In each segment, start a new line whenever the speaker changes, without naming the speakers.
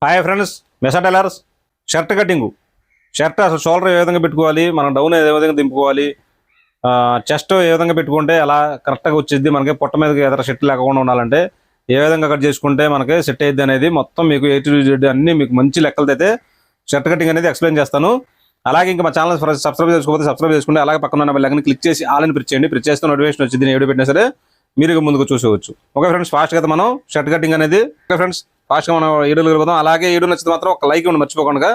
Hi friends, Mesa tailors. Shirt cutting. Shirt అసలు shoulder ఏ విధంగా పెట్టుకోవాలి, మనం డౌన్ ఏ విధంగా దింపుకోవాలి, చెస్ట్ ఏ విధంగా పెట్టుకుంటే అలా కరెక్ట్గా వచ్చింది, మనకి పొట్ట మీదకి ఎదర షర్ట్ లేకుండా ఉండాలంటే ఏ విధంగా కట్ చేసుకుంటే మనకి సెట్ అయ్యిద్ది అనేది మొత్తం మీకు A to Z అన్ని మీకు మంచి లెక్కలతో అయితే షర్ట్ కటింగ్ అనేది ఎక్స్ప్లెయిన్ చేస్తాను. అలాగే ఇంకా మా ఛానల్ సబ్స్క్రైబ్ చేసుకోకపోతే సబ్స్క్రైబ్ చేసుకుంటే అలాగే పక్కన ఉన్న బెల్ ఐకాన్ క్లిక్ చేసి ఆల్ అని ప్రెస్ చేయండి. ప్రెస్ చేస్తే నోటిఫికేషన్ వచ్చింది, నేను పెట్టినా సరే మీరు ముందుకు చూసుకోవచ్చు. ఓకే ఫ్రెండ్స్, ఫాస్ట్గా అయితే మనం షర్ట్ కటింగ్ అనేది ఓకే ఫ్రెండ్స్ ఫాస్ట్గా మనం వీడియోలు వెళ్ళిపోతాం. అలాగే వీడియో నచ్చితే మాత్రం ఒక లైక్ ఇవ్వండి మర్చిపోకుండా.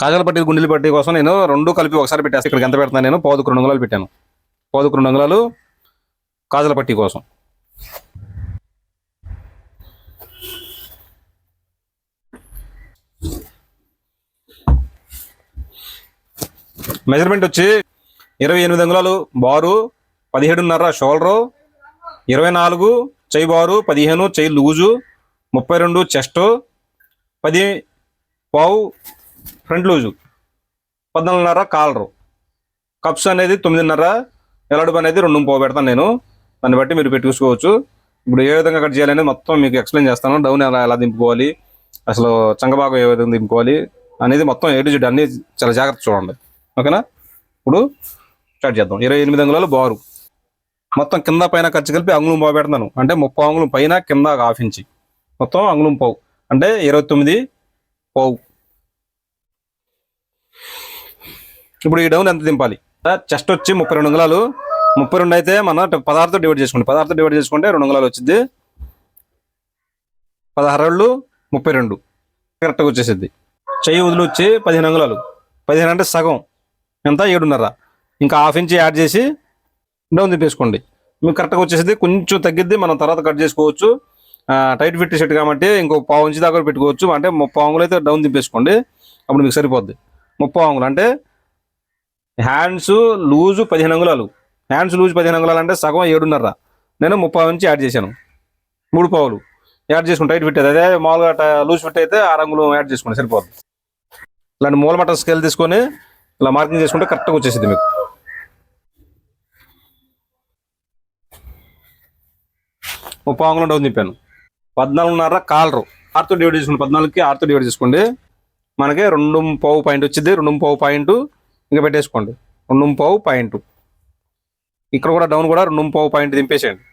కాజాల పట్టి గుండెల పట్టి కోసం నేను రెండు కలిపి ఒకసారి పెట్టేస్తాను. ఇక్కడికి ఎంత పెడతాను, నేను పావుకు 2 అంగుళాలు పెట్టాను. పావుకు 2 అంగుళాలు కాజాల పట్టి కోసం. మెజర్మెంట్ వచ్చి 28 అంగుళాలు బారు, 17.5 షోల్డరు, 24 చెయ్యి బారు, 15 చెయ్యి లూజు, 32 చెస్ట్, 10 పావు ఫ్రంట్ లూజు, 14.5 కాలరు. కప్స్ అనేది 9.5, ఎలాడుపు అనేది 2 పావు పెడతాను నేను. దాన్ని బట్టి మీరు పెట్టుకోవచ్చు. ఇప్పుడు ఏ విధంగా కట్ చేయాలనేది మొత్తం మీకు ఎక్స్ప్లెయిన్ చేస్తాను. డౌన్ ఎలా దింపుకోవాలి, అసలు చంగబాగం ఏ విధంగా దింపుకోవాలి అనేది మొత్తం A to Z అన్ని చాలా జాగ్రత్త చూడండి. ఓకేనా, ఇప్పుడు స్టార్ట్ చేద్దాం. 28 అంగుళాలు బారు, మొత్తం కింద పైన ఖర్చు కలిపి అంగుళం పావు పెడతాను. అంటే 30 అంగుళం పైన, కింద 1/2 ఇంచి, మొత్తం అంగుళం పావు అంటే 29 పావు. ఇప్పుడు ఈ డౌన్ ఎంత దింపాలి? చెస్ట్ వచ్చి 32 అంగుళాలు. 32 అయితే మనం 16తో డివైడ్ చేసుకోండి. 16తో డివైడ్ చేసుకుంటే 2 అంగుళాలు వచ్చింది. 16 32 కరెక్ట్గా వచ్చేసిద్ది. చెయ్యి వదులు వచ్చి 15 అంగుళాలు. 15 అంటే సగం ఎంత, 7.5. ఇంకా 1/2 ఇంచి యాడ్ చేసి డౌన్ దింపేసుకోండి. మీకు కరెక్ట్గా వచ్చేసింది. కొంచెం తగ్గిద్ది, మనం తర్వాత కట్ చేసుకోవచ్చు. టైట్ ఫిట్ షర్ట్ కాబట్టి ఇంకో పావు ఇంచి దాకా పెట్టుకోవచ్చు. అంటే 30 అంగులు అయితే డౌన్ దింపేసుకోండి, అప్పుడు మీకు సరిపోద్ది. 30 అంగులు అంటే హ్యాండ్స్ లూజు 15 అంగుళాలు. హ్యాండ్స్ లూజ్ 15 అంగుళాలు అంటే సగం 7.5. నేను 30 ఇంచి యాడ్ చేశాను. 3 పావులు యాడ్ చేసుకుని టైట్ ఫిట్ అయితే, అదే మామూలుగా లూజ్ ఫిట్ అయితే 6 అంగుళం యాడ్ చేసుకోండి, సరిపోద్ది. ఇలాంటి మూల మటన్ స్కేల్ తీసుకొని ఇలా మార్కింగ్ చేసుకుంటే కరెక్ట్గా వచ్చేసింది మీకు. 30 అంగుళం డౌన్ తిప్పాను. 14.5 కాలరు. 6తో డివైడ్ చేసుకోండి. 14కి 6తో డివైడ్ చేసుకోండి. మనకి 2 పావు పాయింట్ వచ్చింది. 2 పావు పాయింట్ ఇంకా పెట్టేసుకోండి. 2 పావు పాయింట్. ఇక్కడ కూడా డౌన్ కూడా 2 పావు పాయింట్ దింపేసేయండి.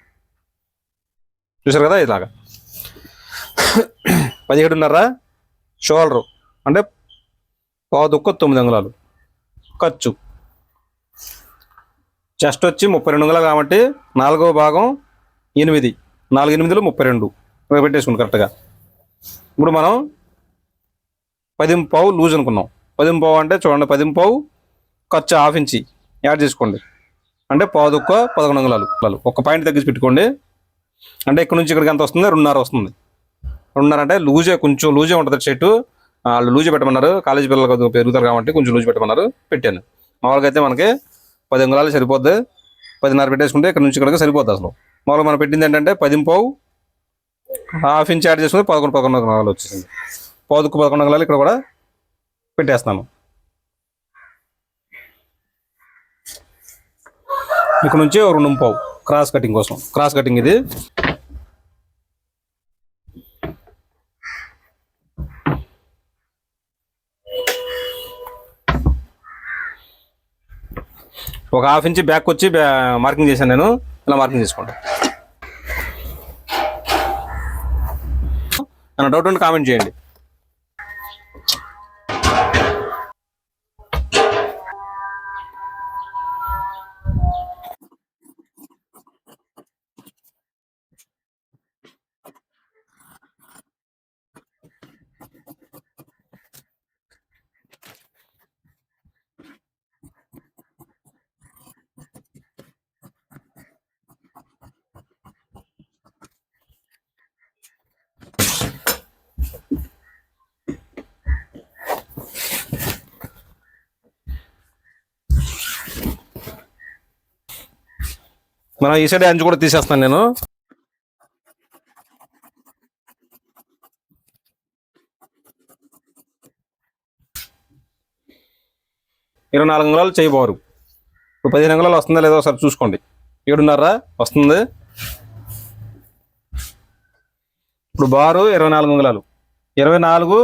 చూసారు కదా, ఇలాగా 17.5 షోల్డరు అంటే పావు దుక్క 9 అంగుళాలు ఖర్చు. చెస్ట్ వచ్చి 32 అంగుళాలు కాబట్టి 4వ భాగం 8, 4 8 32 పెట్టేసుకోండి కరెక్ట్గా. ఇప్పుడు మనం 10 పావు లూజ్ అనుకున్నాం. 10 పావు అంటే చూడండి, 10 పావు ఖర్చు 1/2 ఇంచి యాడ్ చేసుకోండి. అంటే పావు దుక్క 11 అంగుళాలు. ఒక పాయింట్ తగ్గించి పెట్టుకోండి. అంటే ఇక్కడ నుంచి ఇక్కడికి ఎంత వస్తుంది, 2.5 వస్తుంది. 2.5 అంటే లూజే, కొంచెం లూజే ఉంటుంది షర్టు. వాళ్ళు లూజే పెట్టమన్నారు, కాలేజీ పిల్లలు పెరుగుతారు కాబట్టి కొంచెం లూజ్ పెట్టమన్నారు, పెట్టాను. మామూలుగా అయితే మనకి 10 అంగుళాలు సరిపోద్ది. 10.5 పెట్టేసుకుంటే ఇక్కడ నుంచి ఇక్కడికి సరిపోద్ది. అసలు మామూలుగా మనం పెట్టింది ఏంటంటే 10 పావు 1/2 ఇంచి యాడ్ చేసుకుంటే 11 అంగుళాలు వచ్చేసింది. పావుకు 11 అంగుళాలు ఇక్కడ కూడా పెట్టేస్తాను. ఇక్కడ నుంచి 2 పావు క్రాస్ కటింగ్ కోసం. క్రాస్ కటింగ్ ఇది. ఒక 1/2 ఇంచి బ్యాక్ వచ్చి మార్కింగ్ చేశాను నేను. ఇలా మార్కింగ్ చేసుకోండి. నా డౌట్ ఉంటే కామెంట్ చేయండి. మనం ఈ సైడ్ అంచు కూడా తీసేస్తాను నేను. 24 అంగుళాలు చేయి బారు. ఇప్పుడు 15 అంగుళాలు వస్తుందా లేదో ఒకసారి చూసుకోండి. 7.5 వస్తుంది. ఇప్పుడు బారు 24 అంగుళాలు, 24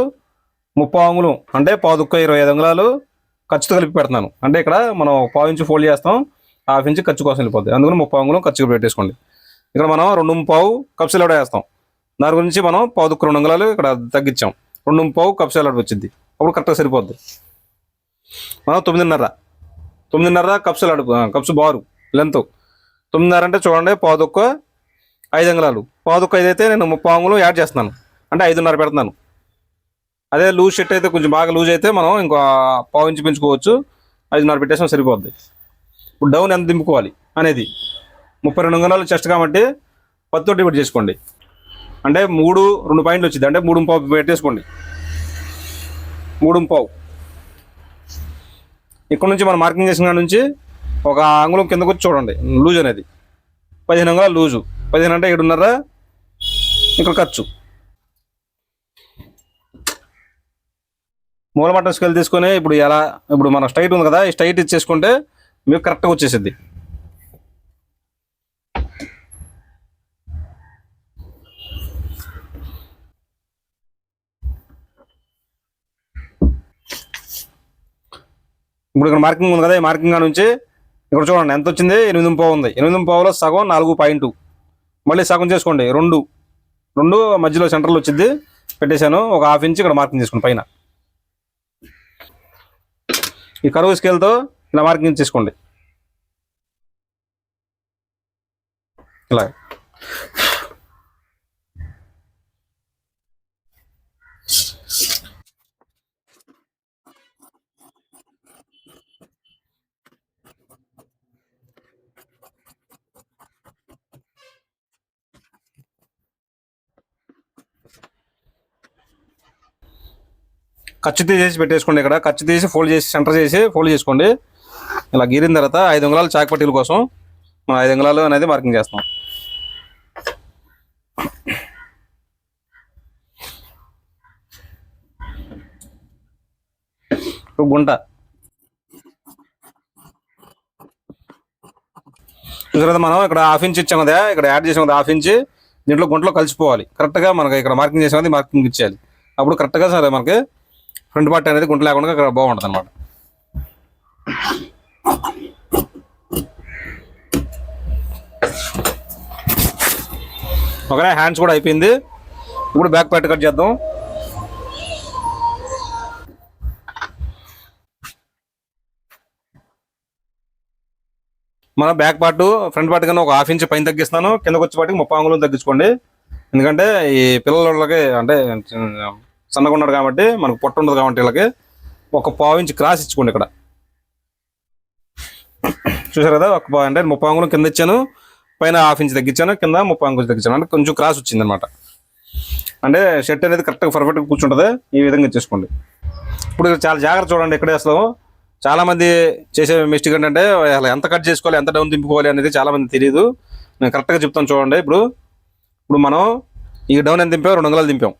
30 అంగుళం అంటే పాదుక్క 25 అంగుళాలు ఖర్చుతో కలిపి పెడుతున్నాను. అంటే ఇక్కడ మనం 1/4 ఇంచు ఫోల్డ్ చేస్తాం, 1/2 ఇంచు ఖర్చు కోసం వెళ్ళిపోద్ది. అందుకని 30 అంగుళం ఖర్చుగా పెట్టేసుకోండి. ఇక్కడ మనం 2.25 కప్ సాలడ్ వేస్తాం. దాని గురించి మనం పాదుక్క 2 అంగుళాలు ఇక్కడ తగ్గించాం. 2.25 కప్ సాలడ్ వచ్చింది. అప్పుడు కరెక్ట్గా సరిపోద్ది. మనం 9.5 కప్ సాలడ్ కప్స్ బారు లెంత్ 9.5 అంటే చూడండి పాదుక్క 5 అంగుళాలు. పాదుక్క 5 అయితే నేను 30 అంగుళం యాడ్ చేస్తున్నాను, అంటే 5.5 పెడుతున్నాను. అదే లూజ్ షర్ట్ అయితే కొంచెం బాగా లూజ్ అయితే మనం ఇంకో 1/4 ఇంచు పెంచుకోవచ్చు. 5.5 పెట్టేసాం సరిపోద్ది. ఇప్పుడు డౌన్ ఎంత దింపుకోవాలి అనేది 32 అంగుళాలు చెస్ట్ కాబట్టి 10తో డివైడ్ చేసుకోండి. అంటే 2 పాయింట్లు వచ్చింది, అంటే 3.25 పెట్టేసుకోండి. 3.25 ఇక్కడ నుంచి మనం మార్కింగ్ చేసిన కాడ నుంచి ఒక అంగుళం కిందకు వచ్చి చూడండి లూజ్ అనేది 15 అంగుళాలు లూజు. 15 అంటే 7.5 ఇక్కడ ఖర్చు. మూలమట్టం స్కేల్ తీసుకొని ఇప్పుడు మన స్ట్రైట్ ఉంది కదా, ఈ స్ట్రైట్ ఇచ్చేసుకుంటే మీకు కరెక్ట్గా వచ్చేసిద్ది. ఇప్పుడు ఇక్కడ మార్కింగ్ ఉంది కదా, ఈ మార్కింగ్ నుంచి ఇక్కడ చూడండి ఎంత వచ్చింది, 8.5 ఉంది. 8.5లో సగం 4 పాయింట్, మళ్ళీ సగం చేసుకోండి 2 మధ్యలో సెంటర్లో వచ్చింది పెట్టేశాను. ఒక 1/2 ఇంచ్ ఇక్కడ మార్కింగ్ చేసుకోండి పైన. ఈ కరువు స్కేల్తో ఇలా మార్కింగ్ చేసుకోండి. ఇలా ఖర్చు తీసేసి పెట్టేసుకోండి. ఇక్కడ ఖర్చు తీసి ఫోల్డ్ చేసి సెంటర్ చేసి ఫోల్డ్ చేసుకోండి. ఇలా గీరిన తర్వాత 5 అంగుళాలు చాక్ పట్టీల కోసం మనం 5 అంగుళాలు అనేది మార్కింగ్ చేస్తాం. గుంట చూసారు కదా, మనం ఇక్కడ 1/2 ఇంచ్ ఇచ్చాం కదా, ఇక్కడ యాడ్ చేసాం కదా 1/2 ఇంచ్, దీంట్లో గుంటలో కలిసిపోవాలి. కరెక్ట్గా మనకి ఇక్కడ మార్కింగ్ చేసాం కదా, మార్కింగ్ ఇచ్చేయాలి. అప్పుడు కరెక్ట్గా సరే మనకి ఫ్రంట్ పార్ట్ అనేది గుంట లేకుండా ఇక్కడ బాగుంటుంది అనమాట. ఓకే, హ్యాండ్స్ కూడా అయిపోయింది. ఇప్పుడు బ్యాక్ పార్ట్ కట్ చేద్దాం. మన బ్యాక్ పార్ట్ ఫ్రంట్ పార్ట్ కన్నా ఒక 1/2 ఇంచ్ పైన తగ్గిస్తున్నాను. కిందకు వచ్చే పాటికి 30 అంగుళం తగ్గించుకోండి. ఎందుకంటే ఈ పిల్లలకి అంటే సన్నగా ఉన్నాడు కాబట్టి మనకు పొట్ట ఉండదు కాబట్టి వీళ్ళకి ఒక 1/4 ఇంచ్ క్రాస్ ఇచ్చుకోండి. ఇక్కడ చూసారు కదా, అంటే 30 అంగుళం కింద ఇచ్చాను, పైన 1/2 ఇంచ్ తగ్గించాను, కింద 30 అంగుళం తగ్గించాను. అంటే కొంచెం క్రాస్ వచ్చింది అనమాట. అంటే షర్ట్ అనేది కరెక్ట్గా పర్ఫెక్ట్గా కూర్చుంటుంది. ఈ విధంగా ఇచ్చేసుకోండి. ఇప్పుడు చాలా జాగ్రత్త చూడండి. ఇక్కడే అసలు చాలా మంది చేసే మిస్టేక్ ఏంటంటే అసలు ఎంత కట్ చేసుకోవాలి, ఎంత డౌన్ దింపుకోవాలి అనేది చాలా మంది తెలియదు. నేను కరెక్ట్గా చెప్తాను చూడండి. ఇప్పుడు మనం ఈ డౌన్ ఎంత దింపాం, 2 అంగుళాలు దింపాం.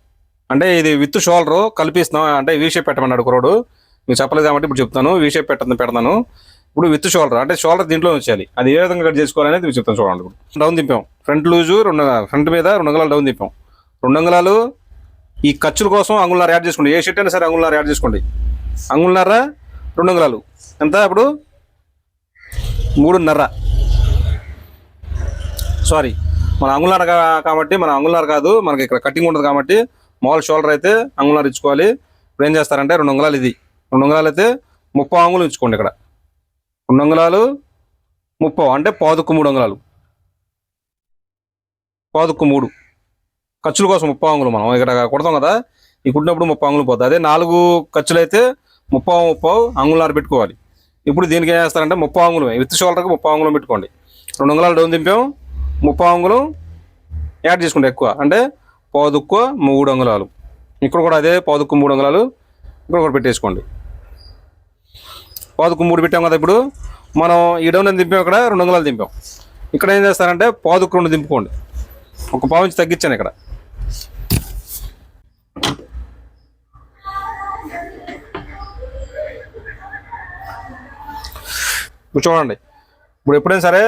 అంటే ఇది విత్ షోల్డర్ కలిపిస్తున్నాం. అంటే వీ షేప్ పెట్టమన్నాడు కురోడు, మీకు చెప్పలేదు కాబట్టి ఇప్పుడు చెప్తాను. వీ షేప్ పెడతాను. ఇప్పుడు విత్ షోల్డర్ అంటే షోల్డర్ దీంట్లో వచ్చేయాలి. అది ఏ విధంగా కట్ చేసుకోవాలనేది మీకు చెప్తాను చూడండి. ఇప్పుడు డౌన్ దింపాం, ఫ్రంట్ లూజు ఫ్రంట్ మీద 2 అంగుళాలు డౌన్ దింపాం. 2 అంగుళాలు ఈ ఖర్చుల కోసం అంగుళాలు యాడ్ చేసుకోండి. ఏ షర్ట్ అయినా సరే అంగుళాలు యాడ్ చేసుకోండి. అంగుళన్నర 2 అంగుళాలు ఎంత, ఇప్పుడు 3.5. సారీ, మన అంగుళన్నర కాబట్టి మన అంగుళన్నర కాదు, మనకి ఇక్కడ కటింగ్ ఉంటుంది కాబట్టి మామూలు షోల్డర్ అయితే అంగుళన్నర ఇచ్చుకోవాలి. ఇప్పుడు ఏం చేస్తారంటే 2 అంగుళాలు ఇది 2 అంగుళాలు అయితే 30 అంగుళం ఇచ్చుకోండి. ఇక్కడ 2 అంగుళాలు 30 అంటే 3 అంగుళాలు. 3 ఖర్చుల కోసం 30 అంగుళం మనం ఇక్కడ కొడతాం కదా, ఈ కుట్టినప్పుడు 30 అంగుళం పోతుంది. అదే 4 ఖర్చులు అయితే 30 అంగుళాలు పెట్టుకోవాలి. ఇప్పుడు దీనికి ఏం చేస్తారంటే 30 అంగుళం విత్ షోల్డర్కి 30 అంగుళం పెట్టుకోండి. 2 అంగుళాలు డౌన్ దింపాం, 30 అంగుళం యాడ్ చేసుకుంటే ఎక్కువ అంటే 3 అంగుళాలు. ఇక్కడ కూడా అదే 3 అంగుళాలు ఇక్కడ కూడా పెట్టేసుకోండి. 3 పెట్టాం కదా. ఇప్పుడు మనం ఈ డౌన్ దింపాం, ఇక్కడ 2 అంగుళాలు దింపాం. ఇక్కడ ఏం చేస్తారంటే 2 దింపుకోండి. ఒక 1/4 ఇంచ్ తగ్గించాను ఇక్కడ. ఇప్పుడు చూడండి, ఇప్పుడు ఎప్పుడైనా సరే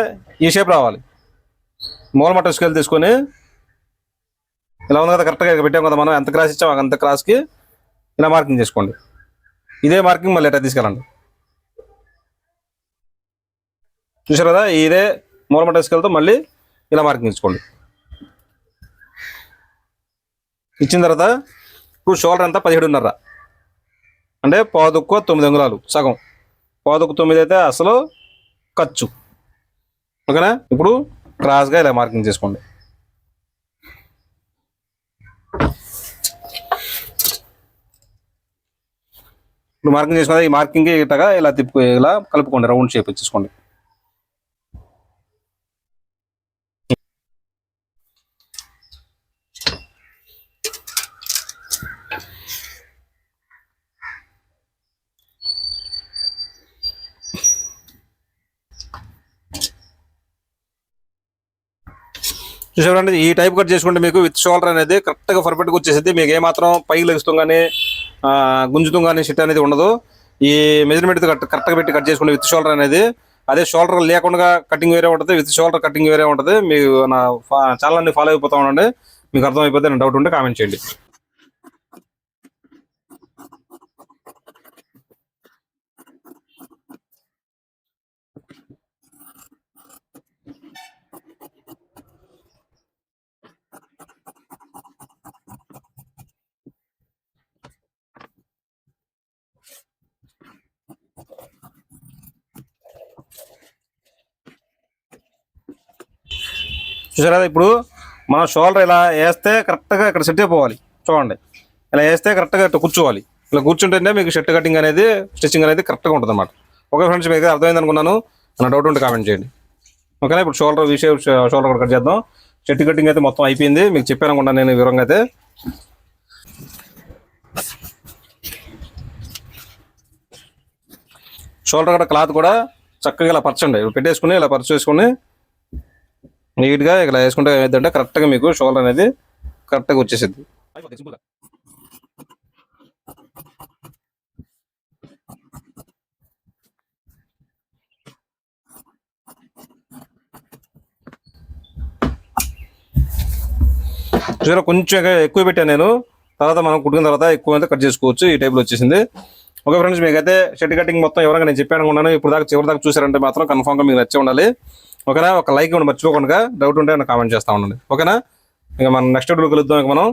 ఈ షేప్ రావాలి. మూలమట్ట స్కేల్ తీసుకొని ఇలా ఉంది కదా, కరెక్ట్గా పెట్టాం కదా మనం, ఎంత క్రాస్ ఇచ్చాం అంత క్రాస్కి ఇలా మార్కింగ్ చేసుకోండి. ఇదే మార్కింగ్ మళ్ళీ ఎట్లా తీసుకెళ్ళండి. చూసారు కదా, ఇదే మూలమట్ట స్కేల్తో మళ్ళీ ఇలా మార్కింగ్ ఇచ్చుకోండి. ఇచ్చిన తర్వాత ఇప్పుడు షోల్డర్ అంతా 17.5 అంటే పాదుకు 9 అంగుళాలు సగం. పాదుకు 9 అయితే అసలు ఖర్చు. ఓకేనా? ఇప్పుడు క్రాస్గా ఇలా మార్కింగ్ చేసుకోండి. ఇప్పుడు మార్కింగ్ చేసుకున్నది ఈ మార్కింగ్ ఇట్టగా ఇలా ఇలా కలుపుకోండి, రౌండ్ షేప్ ఇచ్చేసుకోండి. చూసారండి, ఈ టైప్ కట్ చేసుకుంటే మీకు విత్ షోల్డర్ అనేది కరెక్ట్గా పర్ఫెక్ట్గా వచ్చేసింది. మీకు ఏమాత్రం పైకి లెగుస్తాం కానీ గుంజుతాం కానీ షిట్ అనేది ఉండదు. ఈ మెజర్మెంట్ కరెక్ట్గా పెట్టి కట్ చేసుకుంటే విత్ షోల్డర్ అనేది. అదే షోల్డర్ లేకుండా కటింగ్ వేరే ఉంటుంది, విత్ షోల్డర్ కటింగ్ వేరే ఉంటుంది. మీరు నా ఛానల్ని ఫాలో అయిపోతా ఉండండి. మీకు అర్థమైపోతే నేను డౌట్ ఉంటే కామెంట్ చేయండి. చూసారా, ఇప్పుడు మనం షోల్డర్ ఇలా వేస్తే కరెక్ట్గా ఇక్కడ సెట్ అయిపోవాలి. చూడండి, ఇలా వేస్తే కరెక్ట్గా ఇట్లా కూర్చోవాలి. ఇలా కూర్చుంటేనే మీకు షర్ట్ కటింగ్ అనేది, స్టిచ్చింగ్ అనేది కరెక్ట్గా ఉంటుంది అన్నమాట. ఓకే ఫ్రెండ్స్, మీకు అర్థమైంది అనుకున్నాను. నా డౌట్ ఉంటే కామెంట్ చేయండి. ఓకేనా? ఇప్పుడు షోల్డర్ షోల్డర్ కూడా కట్ చేద్దాం. షర్ట్ కటింగ్ అయితే మొత్తం అయిపోయింది. మీకు చెప్పాను అనుకున్నాను నేను వివరంగా అయితే. షోల్డర్ కూడా క్లాత్ కూడా చక్కగా ఇలా పరచండి. పెట్టేసుకుని ఇలా పరచు వేసుకుని నీట్గా ఇలా వేసుకుంటే ఏమైందంటే కరెక్ట్గా మీకు షోల్డర్ అనేది కరెక్ట్గా వచ్చేసింది. చూసారా, కొంచెం ఎక్కువ పెట్టాను నేను. తర్వాత మనం కుట్టుకున్న తర్వాత ఎక్కువ అయితే కట్ చేసుకోవచ్చు. ఈ టైప్లో వచ్చేసింది. ఓకే ఫ్రెండ్స్, మీకైతే షర్ట్ కటింగ్ మొత్తం ఎవరైనా నేను చెప్పాను అనుకున్నాను. ఇప్పుడు దాకా చివరి దాకా చూసారంటే మాత్రం కన్ఫామ్గా మీకు నచ్చే ఉండాలి. ఓకేనా? ఒక లైక్ ఇవ్వండి మర్చిపోకుండా. డౌట్ ఉంటే కామెంట్ చేస్తూ ఉండండి. ఓకేనా? ఇక మనం నెక్స్ట్ వీడియో కలుద్దాం. ఇక మనం